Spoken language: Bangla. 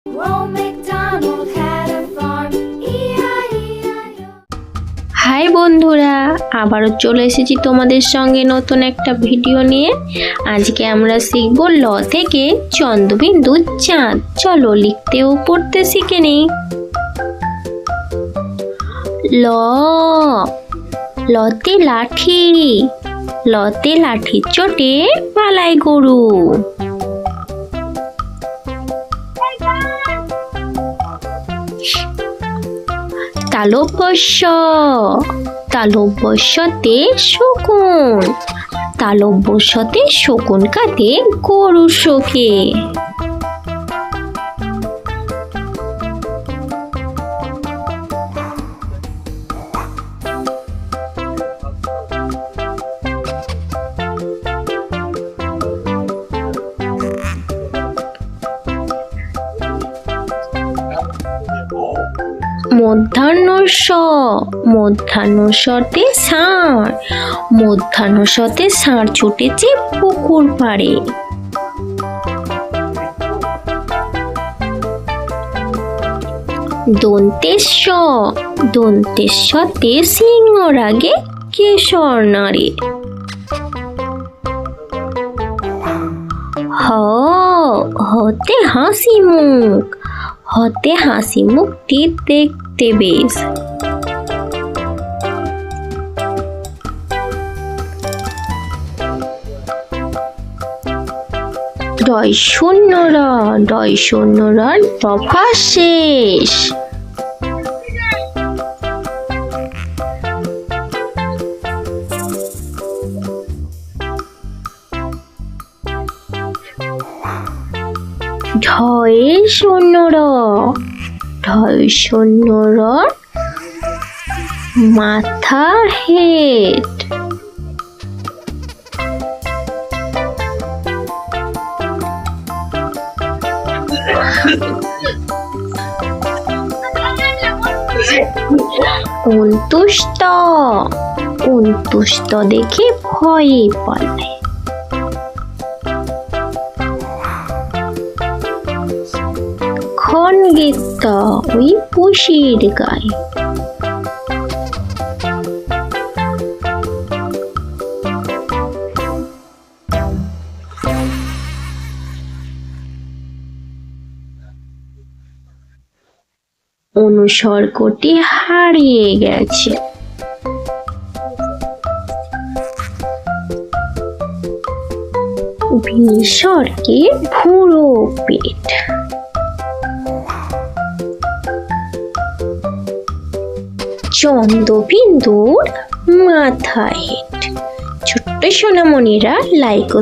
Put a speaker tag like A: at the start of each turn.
A: হাই বন্ধুরা, আবারও চলে এসেছি তোমাদের সঙ্গে নতুন একটা ভিডিও নিয়ে। আজকে আমরা শিখব ল থেকে চন্দ্রবিন্দু চাঁদ। চলো লিখতে ও পড়তে শিখে নিই। ল, লতে লাঠি, লতে লাঠির চোটে পালায় গরু। তালব্যস্য, তালব্যস্যতে শকুন, তালব্যস্যতে শকুন কাটে গরু শোকে। মধ্যাহ্নস্য, মধ্যাহ্নস্যতে ষাঁড়, মধ্যাহ্নস্যতে ষাঁড় ছুটেছে পুকুর পাড়ে। দন্তেশ্ব, দন্তেশ্বতে সিংহ রাগে কেশর নাড়ে। হ, হতে হাসি মুখ, হতে হাসি মুখটি দেখতে বেশ। ডয় শূন্য র, ডয় শূন্য র দফা শেষ। ঢয়ে শূন্য র, ঢয় শূন্য র মাথা হেড। অন্তুষ্ট, অন্তুষ্ট দেখে ভয়ে পালায়। খনগেত্য, ওই পুষির গায়ে। অনুসর্গটি হারিয়ে গেছে। বিসর্গে ভুরো পেট। চন্দ্রবিন্দুর মাথা হেট। ছোট্ট সোনামণিরা লাইক ও